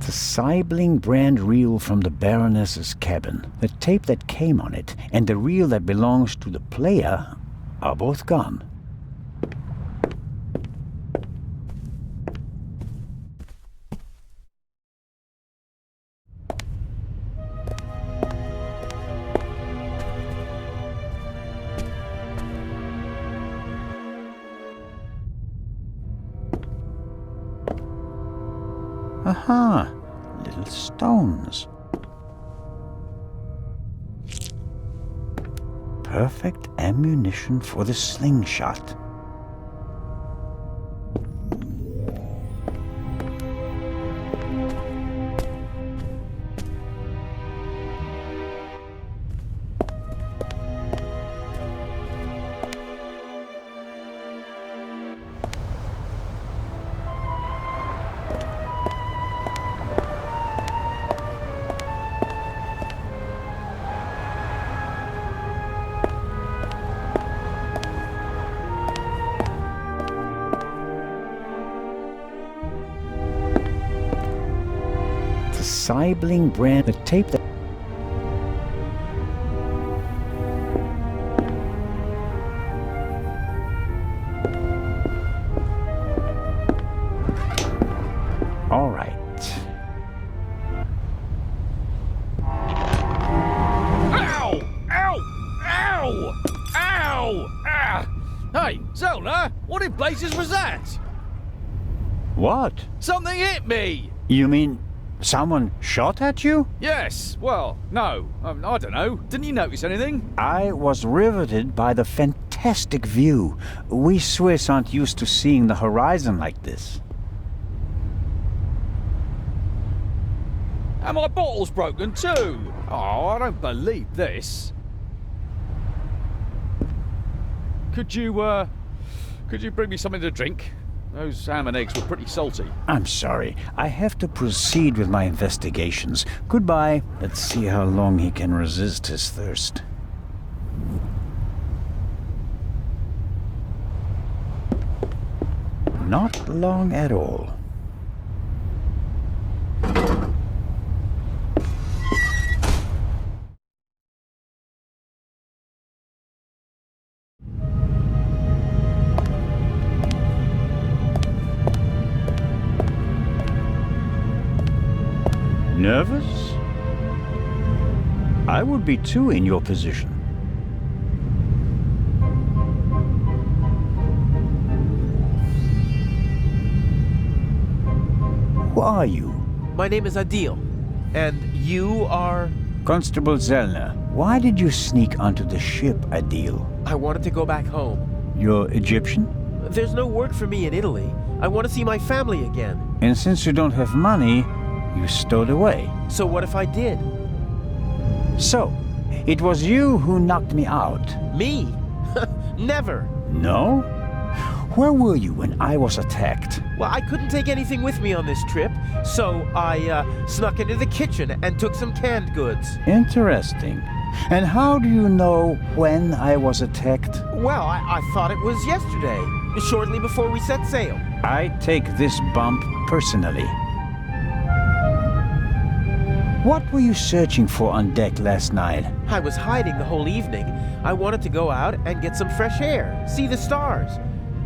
The Sibling brand reel from the Baroness's cabin, the tape that came on it, and the reel that belongs to the player are both gone. Aha! Little stones. Perfect ammunition for the slingshot. Sibling brand, the tape that... All right. Ow! Ow! Ow! Ow! Ah! Hey, Zelda, what in blazes was that? What? Something hit me! You mean someone shot at you? Yes, well, no, I don't know. Didn't you notice anything? I was riveted by the fantastic view. We Swiss aren't used to seeing the horizon like this. And my bottle's broken too! Oh, I don't believe this. Could you bring me something to drink? Those ham and eggs were pretty salty. I'm sorry. I have to proceed with my investigations. Goodbye. Let's see how long he can resist his thirst. Not long at all. Nervous? I would be too in your position. Who are you? My name is Adil. And you are? Constable Zellner. Why did you sneak onto the ship, Adil? I wanted to go back home. You're Egyptian? There's no work for me in Italy. I want to see my family again. And since you don't have money, you stowed away. So what if I did? So, it was you who knocked me out. Me? Never. No? Where were you when I was attacked? Well, I couldn't take anything with me on this trip, so I snuck into the kitchen and took some canned goods. Interesting. And how do you know when I was attacked? Well, I thought it was yesterday, shortly before we set sail. I take this bump personally. What were you searching for on deck last night? I was hiding the whole evening. I wanted to go out and get some fresh air, see the stars.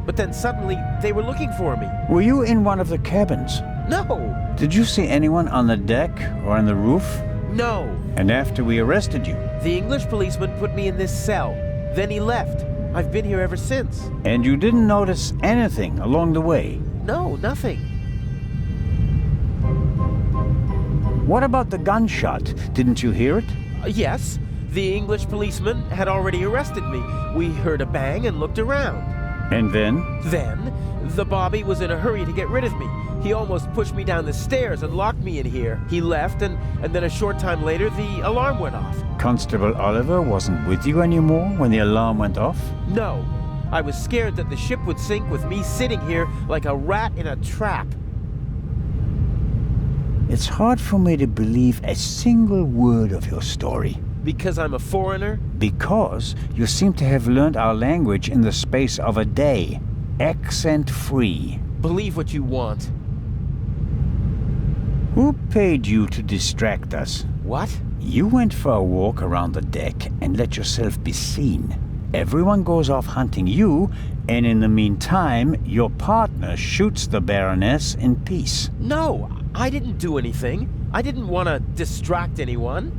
But then suddenly, they were looking for me. Were you in one of the cabins? No! Did you see anyone on the deck or on the roof? No! And after we arrested you? The English policeman put me in this cell. Then he left. I've been here ever since. And you didn't notice anything along the way? No, nothing. What about the gunshot? Didn't you hear it? Yes. The English policeman had already arrested me. We heard a bang and looked around. And then? Then, the Bobby was in a hurry to get rid of me. He almost pushed me down the stairs and locked me in here. He left, and then a short time later, the alarm went off. Constable Oliver wasn't with you anymore when the alarm went off? No. I was scared that the ship would sink with me sitting here like a rat in a trap. It's hard for me to believe a single word of your story. Because I'm a foreigner? Because you seem to have learned our language in the space of a day. Accent-free. Believe what you want. Who paid you to distract us? What? You went for a walk around the deck and let yourself be seen. Everyone goes off hunting you, and in the meantime, your partner shoots the Baroness in peace. No, I didn't do anything. I didn't want to distract anyone.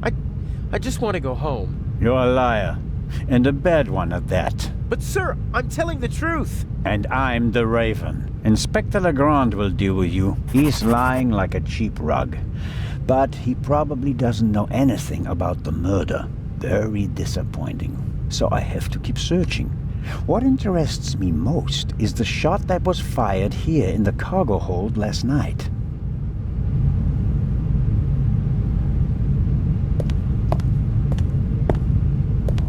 I just want to go home. You're a liar, and a bad one at that. But sir, I'm telling the truth. And I'm the Raven. Inspector Legrand will deal with you. He's lying like a cheap rug. But he probably doesn't know anything about the murder. Very disappointing. So I have to keep searching. What interests me most is the shot that was fired here in the cargo hold last night.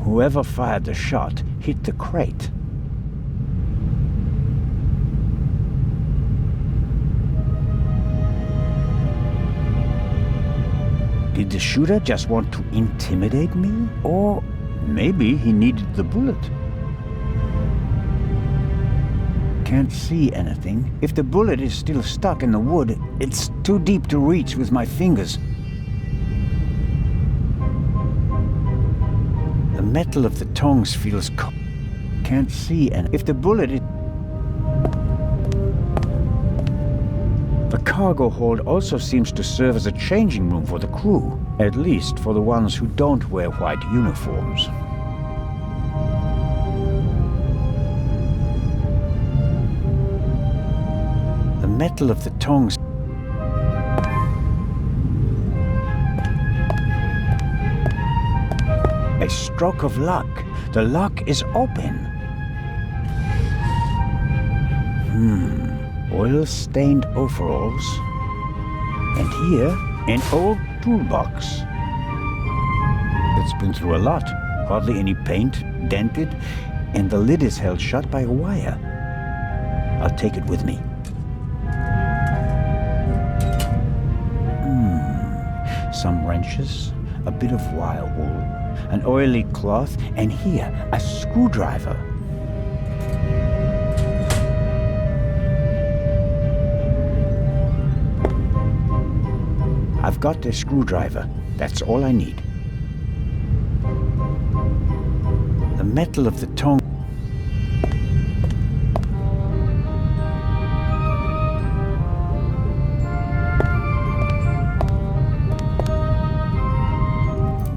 Whoever fired the shot hit the crate. Did the shooter just want to intimidate me? Or maybe he needed the bullet. Can't see anything. If the bullet is still stuck in the wood, it's too deep to reach with my fingers. The metal of the tongs feels cold. Can't see anything. If the bullet is... The cargo hold also seems to serve as a changing room for the crew, at least for the ones who don't wear white uniforms. The metal of the tongs... A stroke of luck. The lock is open. Oil-stained overalls. And here, an old toolbox. It's been through a lot. Hardly any paint, dented, and the lid is held shut by a wire. I'll take it with me. Some wrenches, a bit of wire wool, an oily cloth, and here, a screwdriver. I've got a screwdriver. That's all I need. The metal of the tongue.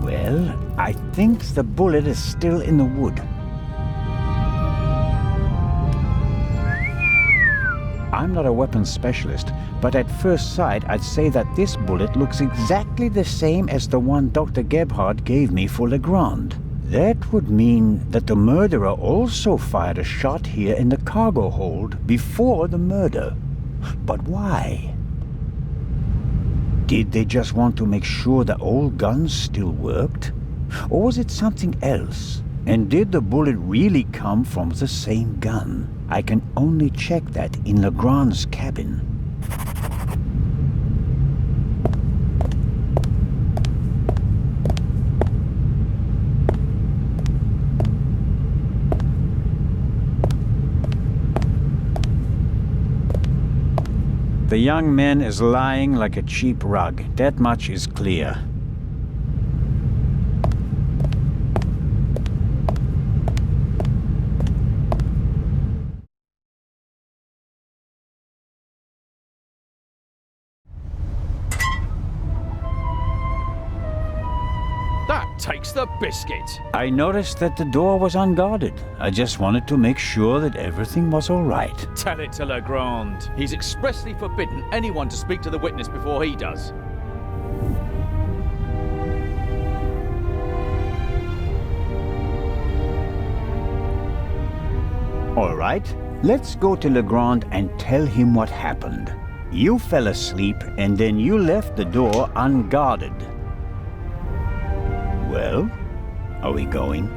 Well, I think the bullet is still in the wood. I'm not a weapons specialist, but at first sight I'd say that this bullet looks exactly the same as the one Dr. Gebhardt gave me for Legrand. That would mean that the murderer also fired a shot here in the cargo hold before the murder. But why? Did they just want to make sure the old guns still worked? Or was it something else? And did the bullet really come from the same gun? I can only check that in Legrand's cabin. The young man is lying like a cheap rug. That much is clear. That takes the biscuit. I noticed that the door was unguarded. I just wanted to make sure that everything was all right. Tell it to Legrand. He's expressly forbidden anyone to speak to the witness before he does. All right, let's go to Legrand and tell him what happened. You fell asleep and then you left the door unguarded. Well, are we going?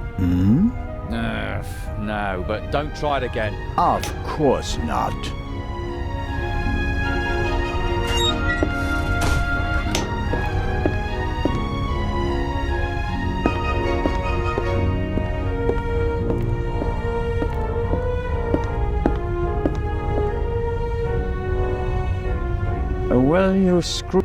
No, but don't try it again. Of course not. Well, you screw...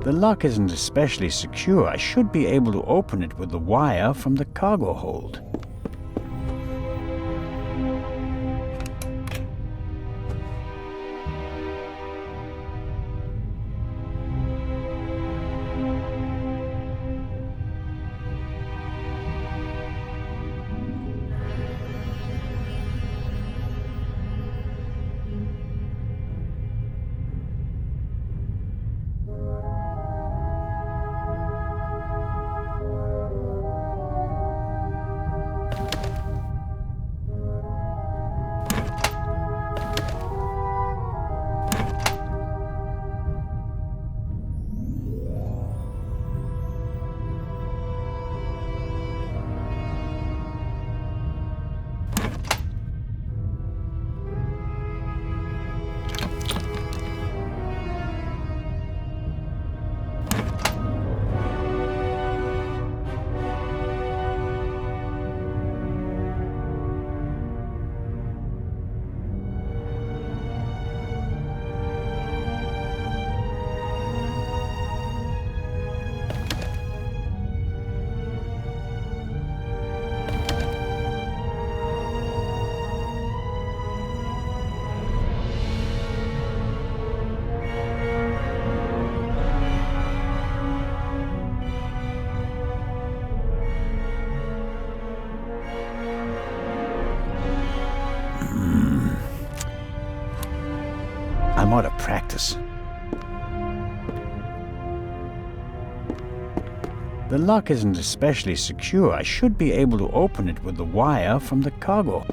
The lock isn't especially secure. I should be able to open it with the wire from the cargo hold. I'm out of practice. The lock isn't especially secure. I should be able to open it with the wire from the cargo.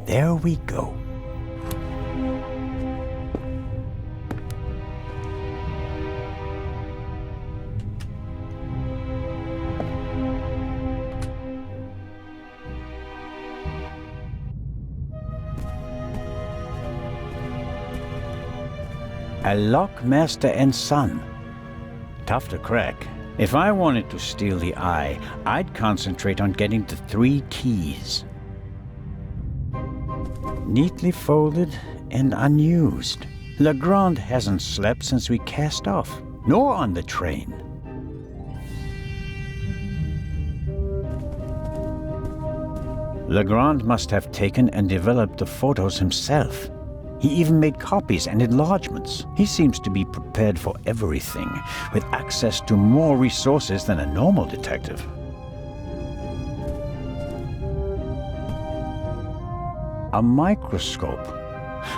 There we go. A lock, master, and son. Tough to crack. If I wanted to steal the eye, I'd concentrate on getting the 3 keys. Neatly folded and unused. Legrand hasn't slept since we cast off, nor on the train. Legrand must have taken and developed the photos himself. He even made copies and enlargements. He seems to be prepared for everything, with access to more resources than a normal detective. A microscope.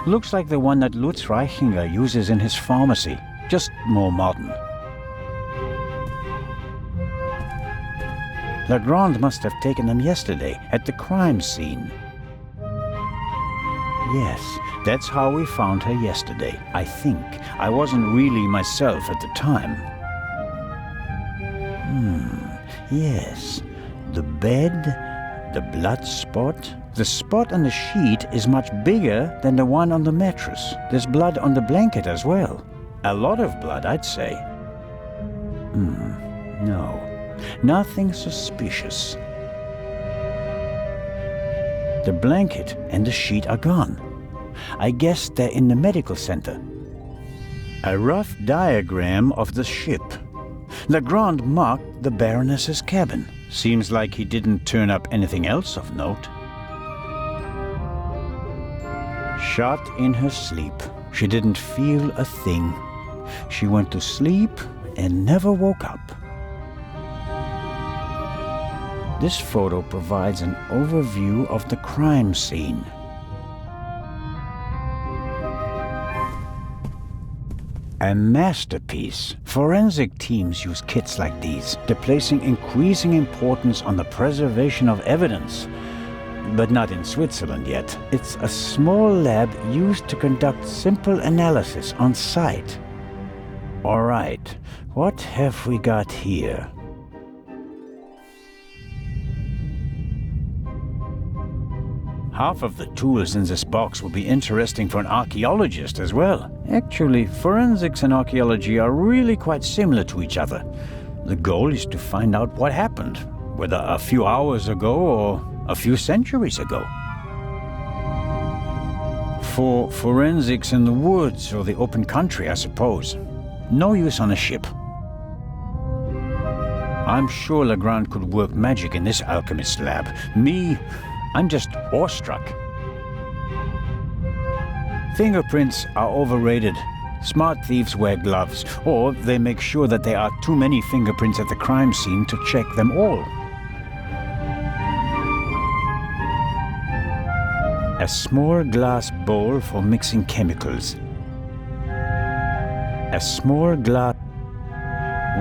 Looks like the one that Lutz Reichinger uses in his pharmacy, just more modern. Legrand must have taken them yesterday at the crime scene. Yes, that's how we found her yesterday, I think. I wasn't really myself at the time. Yes. The bed, the blood spot. The spot on the sheet is much bigger than the one on the mattress. There's blood on the blanket as well. A lot of blood, I'd say. No. Nothing suspicious. The blanket and the sheet are gone. I guess they're in the medical center. A rough diagram of the ship. Legrand marked the Baroness's cabin. Seems like he didn't turn up anything else of note. Shot in her sleep. She didn't feel a thing. She went to sleep and never woke up. This photo provides an overview of the crime scene. A masterpiece. Forensic teams use kits like these. They're placing increasing importance on the preservation of evidence. But not in Switzerland yet. It's a small lab used to conduct simple analysis on site. All right, what have we got here? Half of the tools in this box will be interesting for an archaeologist as well. Actually, forensics and archaeology are really quite similar to each other. The goal is to find out what happened, whether a few hours ago or a few centuries ago. For forensics in the woods or the open country, I suppose. No use on a ship. I'm sure Legrand could work magic in this alchemist lab. Me, I'm just awestruck. Fingerprints are overrated. Smart thieves wear gloves, or they make sure that there are too many fingerprints at the crime scene to check them all. A small glass bowl for mixing chemicals. A small glass...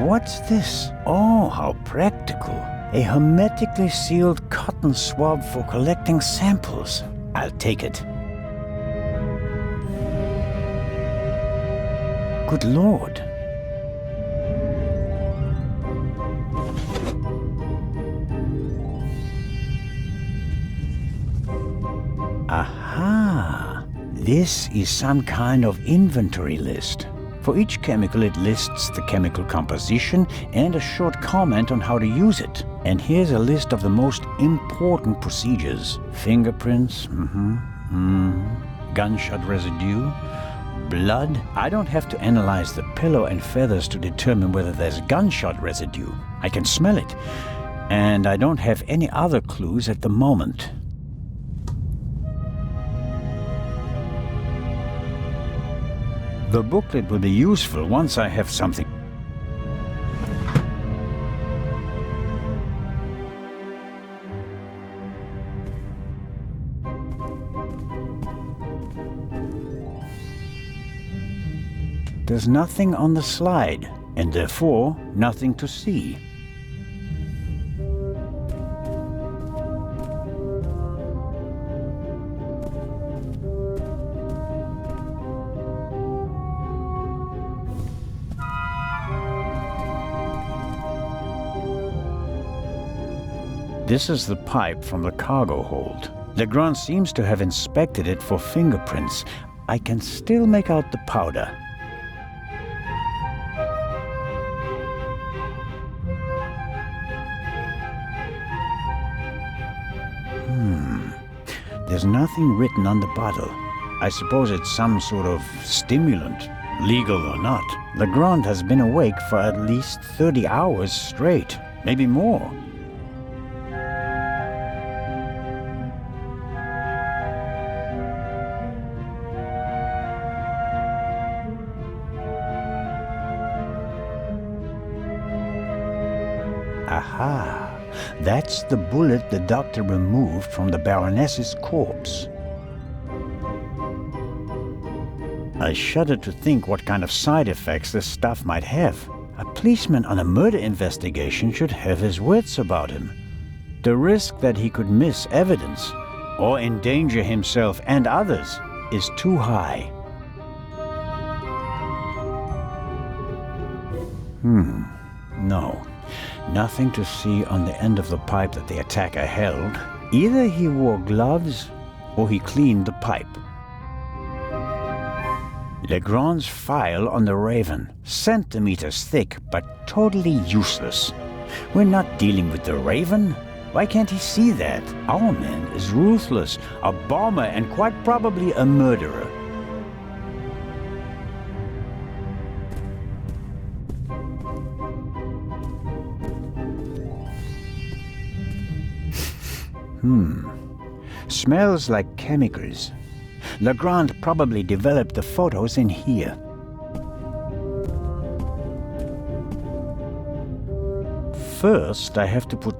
What's this? Oh, how practical. A hermetically sealed cotton swab for collecting samples. I'll take it. Good Lord. Aha! This is some kind of inventory list. For each chemical, it lists the chemical composition and a short comment on how to use it. And here's a list of the most important procedures. Fingerprints, gunshot residue, blood. I don't have to analyze the pillow and feathers to determine whether there's gunshot residue. I can smell it. And I don't have any other clues at the moment. The booklet will be useful once I have something. There's nothing on the slide, and therefore nothing to see. This is the pipe from the cargo hold. Legrand seems to have inspected it for fingerprints. I can still make out the powder. There's nothing written on the bottle. I suppose it's some sort of stimulant, legal or not. Legrand has been awake for at least 30 hours straight, maybe more. Aha! That's the bullet the doctor removed from the Baroness's corpse. I shudder to think what kind of side effects this stuff might have. A policeman on a murder investigation should have his wits about him. The risk that he could miss evidence or endanger himself and others is too high. No. Nothing to see on the end of the pipe that the attacker held. Either he wore gloves or he cleaned the pipe. Legrand's file on the Raven, centimeters thick but totally useless. We're not dealing with the Raven. Why can't he see that? Our man is ruthless, a bomber, and quite probably a murderer. Smells like chemicals. Legrand probably developed the photos in here. First, I have to put...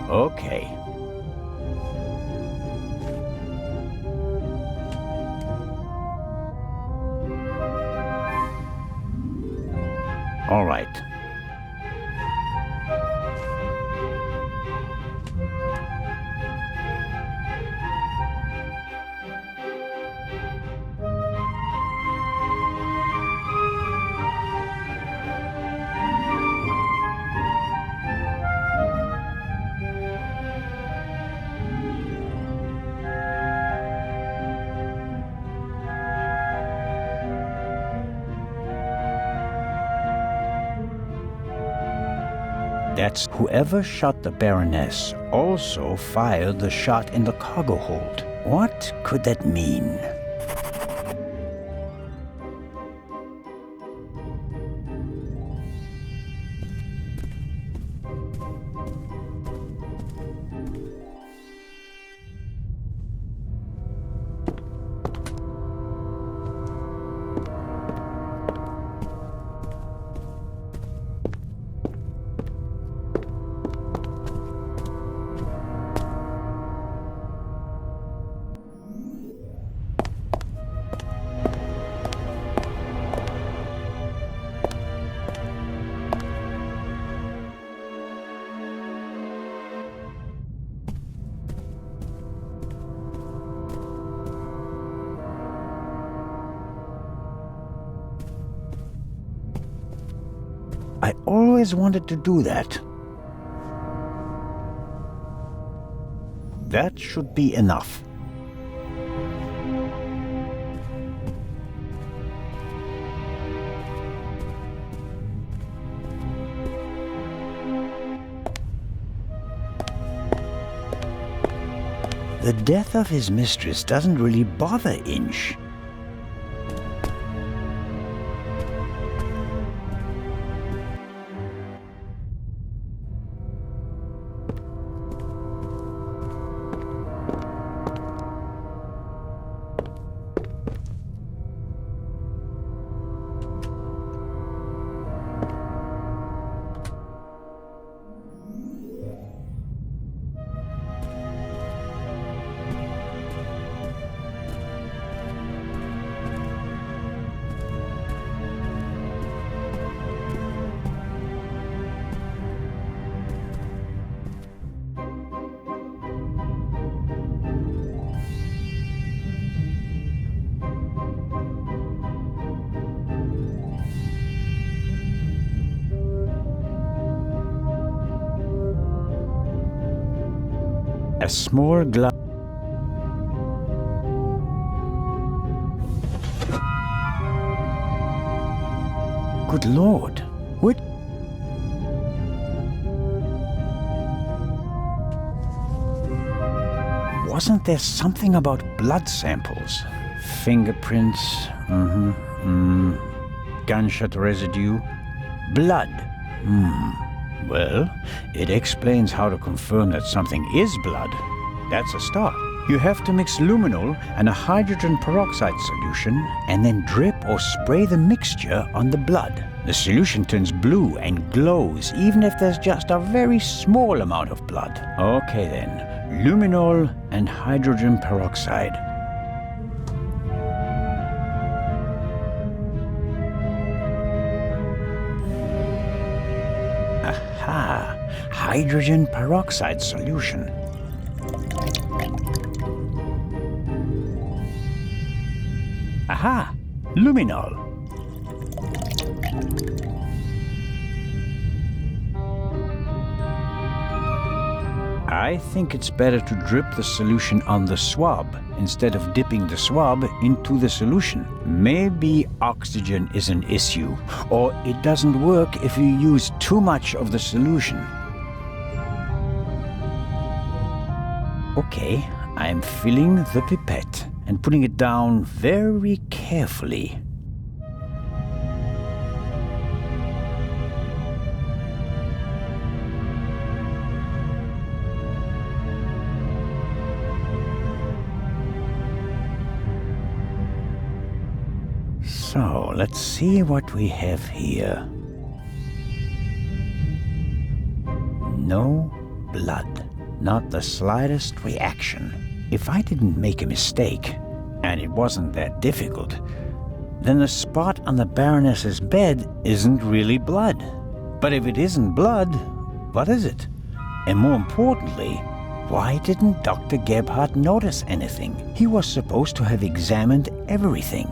Okay. All right. That's whoever shot the Baroness also fired the shot in the cargo hold. What could that mean? I always wanted to do that. That should be enough. The death of his mistress doesn't really bother Inch. A small glass. Good Lord, what? Wasn't there something about blood samples? Fingerprints, gunshot residue, blood. Well, it explains how to confirm that something is blood. That's a start. You have to mix luminol and a hydrogen peroxide solution and then drip or spray the mixture on the blood. The solution turns blue and glows even if there's just a very small amount of blood. Okay then, luminol and hydrogen peroxide. Aha! Hydrogen peroxide solution. Aha! Luminol. I think it's better to drip the solution on the swab instead of dipping the swab into the solution. Maybe oxygen is an issue, or it doesn't work if you use too much of the solution. Okay, I'm filling the pipette and putting it down very carefully. So, let's see what we have here. No blood. Not the slightest reaction. If I didn't make a mistake, and it wasn't that difficult, then the spot on the Baroness's bed isn't really blood. But if it isn't blood, what is it? And more importantly, why didn't Dr. Gebhardt notice anything? He was supposed to have examined everything.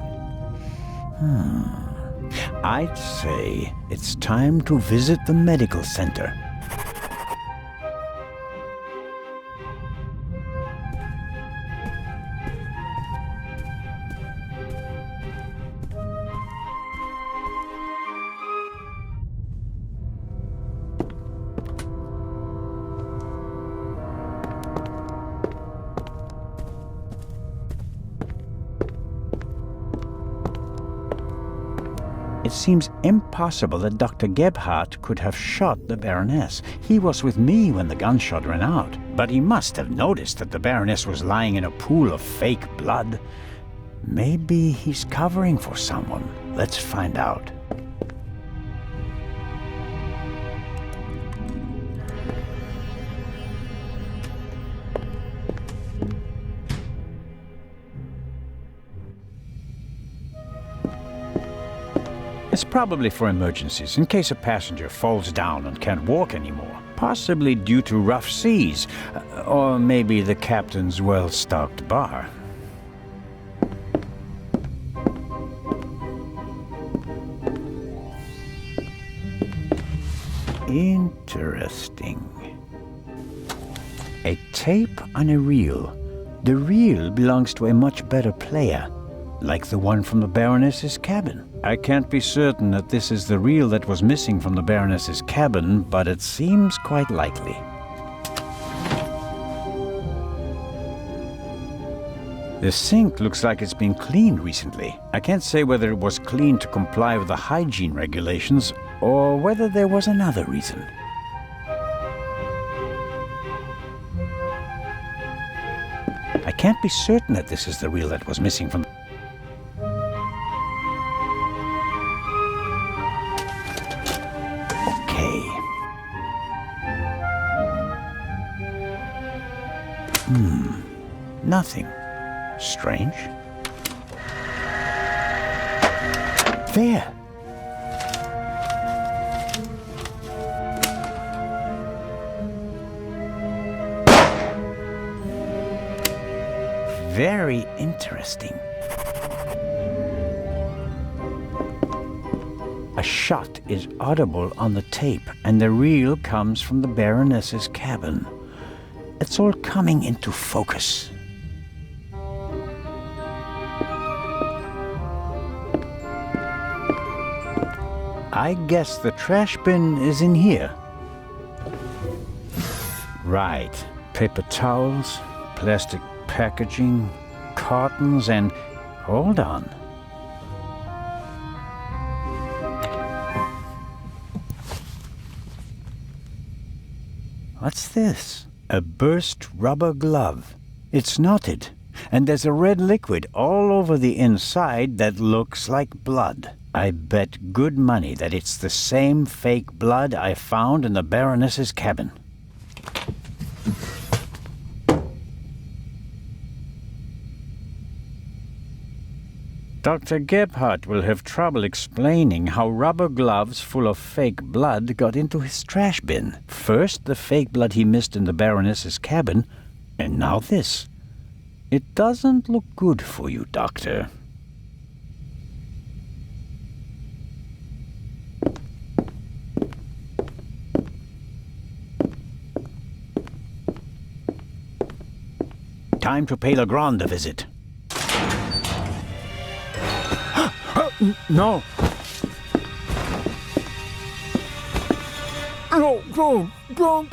I'd say it's time to visit the medical center. It seems impossible that Dr. Gebhardt could have shot the Baroness. He was with me when the gunshot ran out. But he must have noticed that the Baroness was lying in a pool of fake blood. Maybe he's covering for someone. Let's find out. It's probably for emergencies, in case a passenger falls down and can't walk anymore. Possibly due to rough seas, or maybe the captain's well-stocked bar. Interesting. A tape on a reel. The reel belongs to a much better player, like the one from the Baroness's cabin. I can't be certain that this is the reel that was missing from the Baroness's cabin, but it seems quite likely. The sink looks like it's been cleaned recently. I can't say whether it was cleaned to comply with the hygiene regulations, or whether there was another reason. I can't be certain that this is the reel that was missing from... Nothing. Strange. There! Very interesting. A shot is audible on the tape, and the reel comes from the Baroness's cabin. It's all coming into focus. I guess the trash bin is in here. Right. Paper towels, plastic packaging, cartons, and... hold on. What's this? A burst rubber glove. It's knotted, and there's a red liquid all over the inside that looks like blood. I bet good money that it's the same fake blood I found in the Baroness's cabin. Dr. Gebhardt will have trouble explaining how rubber gloves full of fake blood got into his trash bin. First, the fake blood he missed in the Baroness's cabin, and now this. It doesn't look good for you, Doctor. Time to pay Legrand a visit. No. No, don't.